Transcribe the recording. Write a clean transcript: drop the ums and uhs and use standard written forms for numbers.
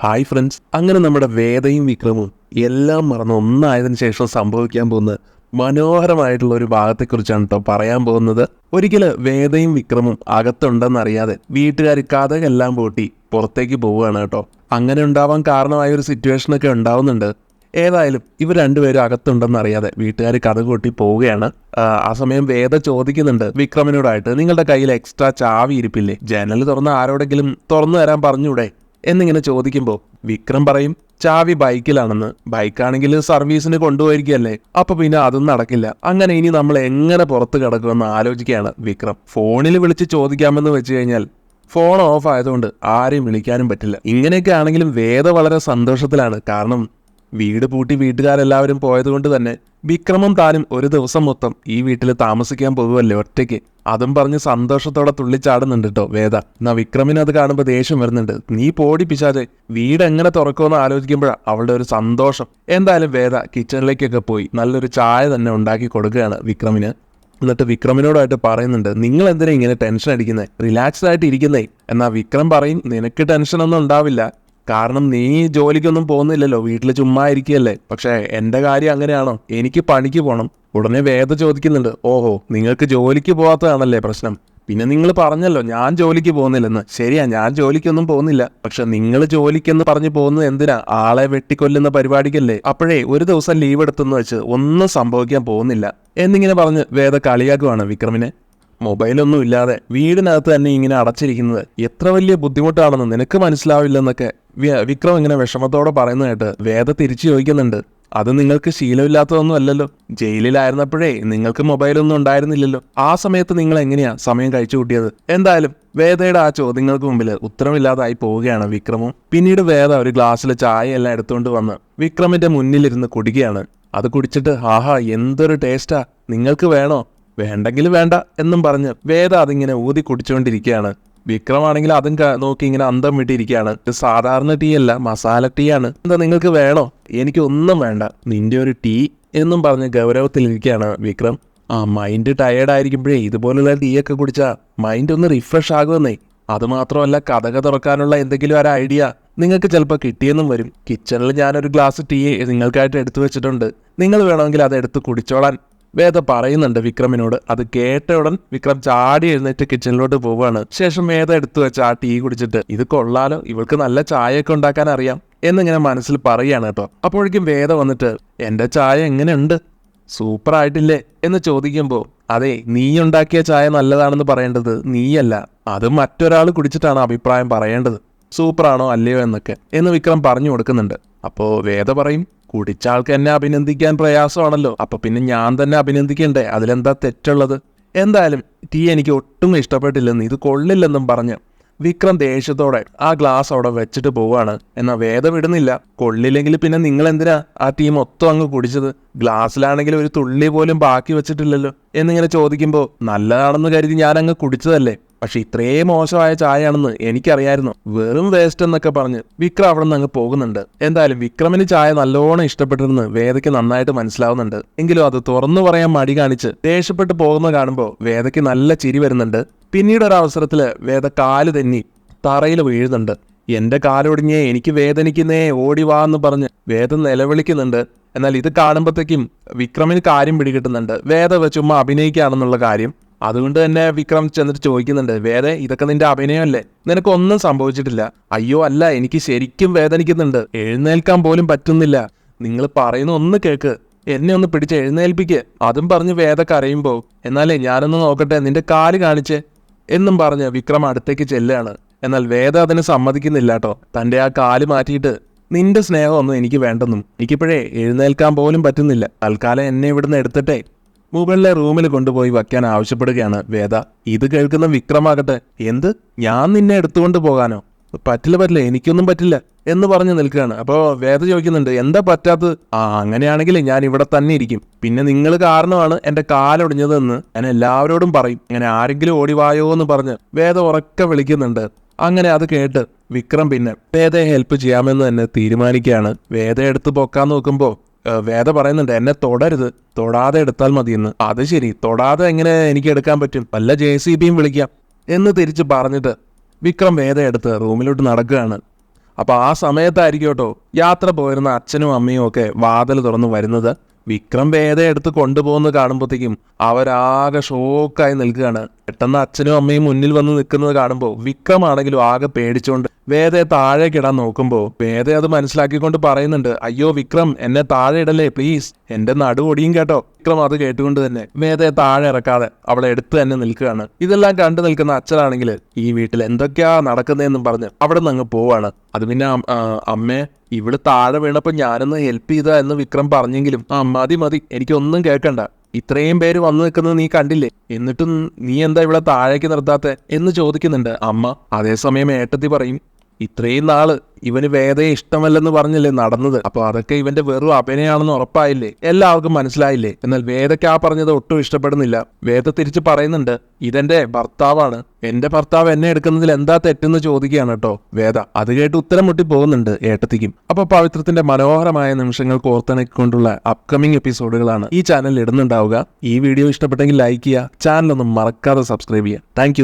Hi friends, അങ്ങനെ നമ്മുടെ വേദയും വിക്രമും എല്ലാം മറന്ന് ഒന്നായതിനു ശേഷം സംഭവിക്കാൻ പോകുന്ന മനോഹരമായിട്ടുള്ള ഒരു ഭാഗത്തെക്കുറിച്ചാണ് കേട്ടോ പറയാൻ പോകുന്നത്. ഒരിക്കല് വേദയും വിക്രമും അകത്തുണ്ടെന്നറിയാതെ വീട്ടുകാർ കഥകളെല്ലാം പൂട്ടി പുറത്തേക്ക് പോവുകയാണ് കേട്ടോ. അങ്ങനെ ഉണ്ടാവാൻ കാരണമായ ഒരു സിറ്റുവേഷനൊക്കെ ഉണ്ടാവുന്നുണ്ട്. ഏതായാലും ഇവർ രണ്ടുപേരും അകത്തുണ്ടെന്നറിയാതെ വീട്ടുകാർ കഥ കൂട്ടി പോവുകയാണ്. ആ സമയം വേദ ചോദിക്കുന്നുണ്ട് വിക്രമിനോടായിട്ട്, നിങ്ങളുടെ കയ്യിൽ എക്സ്ട്രാ ചാവി ഇരിപ്പില്ലേ? ജനൽ തുറന്ന് ആരോടെങ്കിലും തുറന്നു തരാൻ പറഞ്ഞൂടെ എന്നിങ്ങനെ ചോദിക്കുമ്പോൾ വിക്രം പറയും ചാവി ബൈക്കിലാണെന്ന്. ബൈക്കാണെങ്കിൽ സർവീസിന് കൊണ്ടുപോയിരിക്കല്ലേ, അപ്പൊ പിന്നെ അതും നടക്കില്ല. അങ്ങനെ ഇനി നമ്മൾ എങ്ങനെ പുറത്ത് കിടക്കുമെന്ന് ആലോചിക്കുകയാണ് വിക്രം. ഫോണിൽ വിളിച്ച് ചോദിക്കാമെന്ന് വെച്ച് കഴിഞ്ഞാൽ ഫോൺ ഓഫ് ആയതുകൊണ്ട് ആരെയും വിളിക്കാനും പറ്റില്ല. ഇങ്ങനെയൊക്കെ ആണെങ്കിലും വേദ വളരെ സന്തോഷത്തിലാണ്. കാരണം വീട് പൂട്ടി വീട്ടുകാരെല്ലാവരും പോയതുകൊണ്ട് തന്നെ വിക്രമും താനും ഒരു ദിവസം മൊത്തം ഈ വീട്ടിൽ താമസിക്കാൻ പോകുമല്ലേ ഒറ്റയ്ക്ക്. അതും പറഞ്ഞ് സന്തോഷത്തോടെ തുള്ളിച്ചാടുന്നുണ്ട് കേട്ടോ വേദ. എന്നാ വിക്രമിന് അത് കാണുമ്പോൾ ദേഷ്യം വരുന്നുണ്ട്. നീ പോടി പിശാചേ, വീട് എങ്ങനെ തുറക്കുമെന്ന് ആലോചിക്കുമ്പോഴാണ് അവളുടെ ഒരു സന്തോഷം. എന്തായാലും വേദ കിച്ചണിലേക്കൊക്കെ പോയി നല്ലൊരു ചായ തന്നെ ഉണ്ടാക്കി കൊടുക്കുകയാണ് വിക്രമിന്. എന്നിട്ട് വിക്രമിനോടായിട്ട് പറയുന്നുണ്ട്, നിങ്ങൾ എന്തിനാ ഇങ്ങനെ ടെൻഷൻ അടിക്കുന്നത്? റിലാക്സ്ഡ് ആയിട്ട് ഇരിക്കുന്നേ. എന്നാ വിക്രം പറയും, നിനക്ക് ടെൻഷനൊന്നും ഉണ്ടാവില്ല, കാരണം നീ ജോലിക്കൊന്നും പോകുന്നില്ലല്ലോ, വീട്ടിൽ ചുമ്മാ ഇരിക്കുകയല്ലേ. പക്ഷേ എൻ്റെ കാര്യം അങ്ങനെയാണോ? എനിക്ക് പണിക്ക് പോകണം. ഉടനെ വേദ ചോദിക്കുന്നുണ്ട്, ഓഹോ, നിങ്ങൾക്ക് ജോലിക്ക് പോകാത്തതാണല്ലേ പ്രശ്നം? പിന്നെ നിങ്ങൾ പറഞ്ഞല്ലോ ഞാൻ ജോലിക്ക് പോകുന്നില്ലെന്ന്. ശരിയാ, ഞാൻ ജോലിക്കൊന്നും പോകുന്നില്ല. പക്ഷെ നിങ്ങൾ ജോലിക്കെന്ന് പറഞ്ഞു പോകുന്നത് എന്തിനാ? ആളെ വെട്ടിക്കൊല്ലുന്ന പരിപാടിക്കല്ലേ. അപ്പോഴേ ഒരു ദിവസം ലീവ് എടുത്തെന്ന് വെച്ച് ഒന്നും സംഭവിക്കാൻ പോകുന്നില്ല എന്നിങ്ങനെ പറഞ്ഞ് വേദ കളിയാക്കുവാണ് വിക്രമിനെ. മൊബൈലൊന്നും ഇല്ലാതെ വീടിനകത്ത് തന്നെ ഇങ്ങനെ അടച്ചിരിക്കുന്നത് എത്ര വലിയ ബുദ്ധിമുട്ടാണെന്ന് നിനക്ക് മനസ്സിലാവില്ലെന്നൊക്കെ വിക്രം ഇങ്ങനെ വിഷമത്തോടെ പറയുന്നതായിട്ട് വേദ തിരിച്ചു ചോദിക്കുന്നുണ്ട്. അത് നിങ്ങൾക്ക് ശീലമില്ലാത്തതൊന്നും അല്ലല്ലോ. ജയിലിലായിരുന്നപ്പോഴേ നിങ്ങൾക്ക് മൊബൈലൊന്നും ഉണ്ടായിരുന്നില്ലല്ലോ. ആ സമയത്ത് നിങ്ങൾ എങ്ങനെയാ സമയം കഴിച്ചു കൂട്ടിയത്? എന്തായാലും വേദയുടെ ആ ചോദ്യങ്ങൾക്ക് മുമ്പിൽ ഉത്തരമില്ലാതായി പോവുകയാണ് വിക്രമും. പിന്നീട് വേദ ഒരു ഗ്ലാസ്സിൽ ചായ എല്ലാം എടുത്തുകൊണ്ട് വന്ന് വിക്രമിന്റെ മുന്നിലിരുന്ന് കുടിക്കുകയാണ്. അത് കുടിച്ചിട്ട് ആഹാ എന്തൊരു ടേസ്റ്റാ, നിങ്ങൾക്ക് വേണോ? വേണ്ടെങ്കിൽ വേണ്ട എന്നും പറഞ്ഞ് വേദ അതിങ്ങനെ ഊതി കുടിച്ചുകൊണ്ടിരിക്കുകയാണ്. വിക്രമാണെങ്കിൽ അതും നോക്കി ഇങ്ങനെ അന്തം വിട്ടിരിക്കുകയാണ്. ഇത് സാധാരണ ടീ അല്ല, മസാല ടീ ആണ്. എന്താ നിങ്ങൾക്ക് വേണോ? എനിക്ക് ഒന്നും വേണ്ട, നിന്റെ ഒരു ടീ എന്നും പറഞ്ഞ് ഗൗരവത്തിലിരിക്കുകയാണ് വിക്രം. മൈൻഡ് ടയേർഡായിരിക്കുമ്പോഴേ ഇതുപോലുള്ള ടീ ഒക്കെ കുടിച്ചാൽ മൈൻഡ് ഒന്ന് റിഫ്രഷ് ആകുമെന്നേ. അതുമാത്രമല്ല, കഥക തുറക്കാനുള്ള എന്തെങ്കിലും ഒരു ഐഡിയ നിങ്ങൾക്ക് ചിലപ്പോൾ കിട്ടിയെന്നും വരും. കിച്ചണിൽ ഞാനൊരു ഗ്ലാസ് ടീ നിങ്ങൾക്കായിട്ട് എടുത്തു വെച്ചിട്ടുണ്ട്, നിങ്ങൾ വേണമെങ്കിൽ അത് എടുത്ത് കുടിച്ചോളാൻ വേദ പറയുന്നുണ്ട് വിക്രമിനോട്. അത് കേട്ട ഉടൻ വിക്രം ചാടി എഴുന്നേറ്റ് കിച്ചണിലോട്ട് പോവുകയാണ്. ശേഷം വേദ എടുത്തു വെച്ച ആ ടീ കുടിച്ചിട്ട് ഇത് കൊള്ളാലോ, ഇവൾക്ക് നല്ല ചായയൊക്കെ ഉണ്ടാക്കാൻ അറിയാം എന്നിങ്ങനെ മനസ്സിൽ പറയുകയാണ് കേട്ടോ. അപ്പോഴേക്കും വേദ വന്നിട്ട്, എൻ്റെ ചായ എങ്ങനെയുണ്ട്, സൂപ്പർ ആയിട്ടില്ലേ എന്ന് ചോദിക്കുമ്പോൾ, അതെ, നീ ഉണ്ടാക്കിയ ചായ നല്ലതാണെന്ന് പറയേണ്ടത് നീയല്ല, അത് മറ്റൊരാൾ കുടിച്ചിട്ടാണ് അഭിപ്രായം പറയേണ്ടത്, സൂപ്പറാണോ അല്ലയോ എന്നൊക്കെ എന്ന് വിക്രം പറഞ്ഞു കൊടുക്കുന്നുണ്ട്. അപ്പോൾ വേദ പറയും, കുടിച്ച ആൾക്ക് എന്നെ അഭിനന്ദിക്കാൻ പ്രയാസമാണല്ലോ, അപ്പൊ പിന്നെ ഞാൻ തന്നെ അഭിനന്ദിക്കണ്ടേ, അതിലെന്താ തെറ്റുള്ളത്? എന്തായാലും ടീ എനിക്ക് ഒട്ടും ഇഷ്ടപ്പെട്ടില്ലെന്ന്, ഇത് കൊള്ളില്ലെന്നും പറഞ്ഞ് വിക്രം ദേഷ്യത്തോടെ ആ ഗ്ലാസ് അവിടെ വെച്ചിട്ട് പോവാണ്. എന്നാൽ വേദ വിടുന്നില്ല. കൊള്ളില്ലെങ്കിൽ പിന്നെ നിങ്ങൾ എന്തിനാ ആ ടീ മൊത്തം അങ്ങ് കുടിച്ചത്? ഗ്ലാസ്സിലാണെങ്കിൽ ഒരു തുള്ളി പോലും ബാക്കി വെച്ചിട്ടില്ലല്ലോ എന്നിങ്ങനെ ചോദിക്കുമ്പോൾ, നല്ലതാണെന്ന് കരുതി ഞാൻ അങ്ങ് കുടിച്ചതല്ലേ, പക്ഷെ ഇത്രയും മോശമായ ചായയാണെന്ന് എനിക്കറിയായിരുന്നു, വെറും വേസ്റ്റ് എന്നൊക്കെ പറഞ്ഞ് വിക്രം അവിടെ നിന്ന് അങ്ങ് പോകുന്നുണ്ട്. എന്തായാലും വിക്രമിന് ചായ നല്ലോണം ഇഷ്ടപ്പെട്ടിരുന്ന് വേദയ്ക്ക് നന്നായിട്ട് മനസ്സിലാവുന്നുണ്ട്. എങ്കിലും അത് തുറന്നു പറയാൻ മടി കാണിച്ച് ദേഷ്യപ്പെട്ട് പോകുന്ന കാണുമ്പോൾ വേദയ്ക്ക് നല്ല ചിരി വരുന്നുണ്ട്. പിന്നീട് ഒരവസരത്തില് വേദ കാല് തെന്നി തറയിൽ വീഴുന്നുണ്ട്. എന്റെ കാലൊടിഞ്ഞേ, എനിക്ക് വേദനിക്കുന്നേ, ഓടി വാ എന്ന് പറഞ്ഞ് വേദ നിലവിളിക്കുന്നുണ്ട്. എന്നാൽ ഇത് കാണുമ്പോഴത്തേക്കും വിക്രമിന് കാര്യം പിടികിട്ടുന്നുണ്ട്, വേദ ചുമ്മാ അഭിനയിക്കുകയാണെന്നുള്ള കാര്യം. അതുകൊണ്ട് തന്നെ വിക്രം ചെന്നിട്ട് ചോദിക്കുന്നുണ്ട്, വേദ ഇതൊക്കെ നിന്റെ അഭിനയമല്ലേ, നിനക്കൊന്നും സംഭവിച്ചിട്ടില്ല? അയ്യോ അല്ല, എനിക്ക് ശരിക്കും വേദനിക്കുന്നുണ്ട്, എഴുന്നേൽക്കാൻ പോലും പറ്റുന്നില്ല, നിങ്ങൾ പറയുന്ന ഒന്ന് കേക്ക്, എന്നെ ഒന്ന് പിടിച്ച് എഴുന്നേൽപ്പിക്ക്. അതും പറഞ്ഞ് വേദ കരയുമ്പോൾ, എന്നാലേ ഞാനൊന്ന് നോക്കട്ടെ, നിന്റെ കാല് കാണിച്ചേ എന്നും പറഞ്ഞ് വിക്രം അടുത്തേക്ക് ചെല്ലുകയാണ്. എന്നാൽ വേദ അതിന് സമ്മതിക്കുന്നില്ല കേട്ടോ. തൻ്റെ ആ കാല് മാറ്റിയിട്ട്, നിന്റെ സ്നേഹമൊന്നും എനിക്ക് വേണ്ടെന്നും, എനിക്കിപ്പോഴേ എഴുന്നേൽക്കാൻ പോലും പറ്റുന്നില്ല, തൽക്കാലം എന്നെ ഇവിടുന്ന് എടുത്തിട്ടേ മുകളിലെ റൂമിൽ കൊണ്ടുപോയി വയ്ക്കാൻ ആവശ്യപ്പെടുകയാണ് വേദ. ഇത് കേൾക്കുന്ന വിക്രമാകട്ടെ, എന്ത്, ഞാൻ നിന്നെ എടുത്തുകൊണ്ട് പോകാനോ? പറ്റില്ല, എനിക്കൊന്നും പറ്റില്ല എന്ന് പറഞ്ഞ് നിൽക്കുകയാണ്. അപ്പോൾ വേദ ചോദിക്കുന്നുണ്ട്, എന്താ പറ്റാത്തത്? അങ്ങനെയാണെങ്കിൽ ഞാൻ ഇവിടെ തന്നെ ഇരിക്കും, പിന്നെ നിങ്ങൾ കാരണമാണ് എൻ്റെ കാലൊടിഞ്ഞതെന്ന് ഞാൻ എല്ലാവരോടും പറയും, അങ്ങനെ ആരെങ്കിലും ഓടിവായോ എന്ന് പറഞ്ഞ് വേദ ഉറക്കെ വിളിക്കുന്നുണ്ട്. അങ്ങനെ അത് കേട്ട് വിക്രം പിന്നെ വേദയെ ഹെൽപ്പ് ചെയ്യാമെന്ന് തന്നെ തീരുമാനിക്കുകയാണ്. വേദ എടുത്ത് പൊക്കാൻ നോക്കുമ്പോൾ വേദ പറയുന്നുണ്ട്, എന്നെ തൊടരുത്, തൊടാതെ എടുത്താൽ മതിയെന്ന്. അത് ശരി, തൊടാതെ എങ്ങനെ എനിക്ക് എടുക്കാൻ പറ്റും, വല്ല JCBയും വിളിക്കാം എന്ന് തിരിച്ച് പറഞ്ഞിട്ട് വിക്രം വേദ എടുത്ത് റൂമിലോട്ട് നടക്കുകയാണ്. അപ്പൊ ആ സമയത്തായിരിക്കും കേട്ടോ യാത്ര പോയിരുന്ന അച്ഛനും അമ്മയും ഒക്കെ വാതിൽ തുറന്ന് വരുന്നത്. വിക്രം വേദയെ എടുത്ത് കൊണ്ടുപോകുന്നത് കാണുമ്പോഴത്തേക്കും അവരാകെ ഷോക്കായി നിൽക്കുകയാണ്. പെട്ടെന്ന് അച്ഛനും അമ്മയും മുന്നിൽ വന്ന് നിൽക്കുന്നത് കാണുമ്പോൾ വിക്രമാണെങ്കിലും ആകെ പേടിച്ചുകൊണ്ട് വേദയെ താഴേക്കിടാൻ നോക്കുമ്പോൾ വേദ അത് മനസ്സിലാക്കിക്കൊണ്ട് പറയുന്നുണ്ട്, അയ്യോ വിക്രം, എന്നെ താഴെ ഇടല്ലേ പ്ലീസ്, എന്റെ നടുവൊടിയും കേട്ടോ. വിക്രം അത് കേട്ടുകൊണ്ട് തന്നെ വേദയെ താഴെ ഇറക്കാതെ അവളെ എടുത്ത് തന്നെ നിൽക്കുകയാണ്. ഇതെല്ലാം കണ്ടു നിൽക്കുന്ന അച്ഛനാണെങ്കിൽ ഈ വീട്ടിൽ എന്തൊക്കെയാ നടക്കുന്നതെന്നും പറഞ്ഞ് അവിടെ നിന്ന് അങ്ങ് പോവാണ്. അത് പിന്നെ അമ്മേ, ഇവിടെ താഴെ വീണപ്പോൾ ഞാനൊന്ന് ഹെൽപ്പ് ചെയ്താ എന്ന് വിക്രം പറഞ്ഞെങ്കിലും മതി മതി, എനിക്കൊന്നും കേൾക്കണ്ട, ഇത്രയും പേര് വന്നു നിൽക്കുന്നത് നീ കണ്ടില്ലേ, എന്നിട്ടും നീ എന്താ ഇവിടെ താഴേക്ക് നിർത്താത്തെ എന്ന് ചോദിക്കുന്നുണ്ട് അമ്മ. അതേസമയം ഏട്ടത്തി പറയും, ഇത്രയും നാള് ഇവന് വേദയെ ഇഷ്ടമല്ലെന്ന് പറഞ്ഞല്ലേ നടന്നത്, അപ്പൊ അതൊക്കെ ഇവന്റെ വെറും അഭിനയാണെന്ന് ഉറപ്പായില്ലേ, എല്ലാവർക്കും മനസ്സിലായില്ലേ. എന്നാൽ വേദയ്ക്ക് ആ പറഞ്ഞത് ഒട്ടും ഇഷ്ടപ്പെടുന്നില്ല. വേദ തിരിച്ച് പറയുന്നുണ്ട്, ഇതെന്റെ ഭർത്താവാണ്, എന്റെ ഭർത്താവ് എന്നെ എടുക്കുന്നതിൽ എന്താ തെറ്റെന്ന് ചോദിക്കുകയാണ് കേട്ടോ വേദ. അത് കേട്ട് ഉത്തരം മുട്ടി പോകുന്നുണ്ട് ഏട്ടത്തിക്കും. അപ്പൊ പവിത്രത്തിന്റെ മനോഹരമായ നിമിഷങ്ങൾ കോർത്തിണക്കിക്കൊണ്ടുള്ള അപ്കമിംഗ് എപ്പിസോഡുകളാണ് ഈ ചാനലിൽ ഇടുന്നുണ്ടാവുക. ഈ വീഡിയോ ഇഷ്ടപ്പെട്ടെങ്കിൽ ലൈക്ക് ചെയ്യുക, ചാനൽ ഒന്നും മറക്കാതെ സബ്സ്ക്രൈബ് ചെയ്യുക. താങ്ക്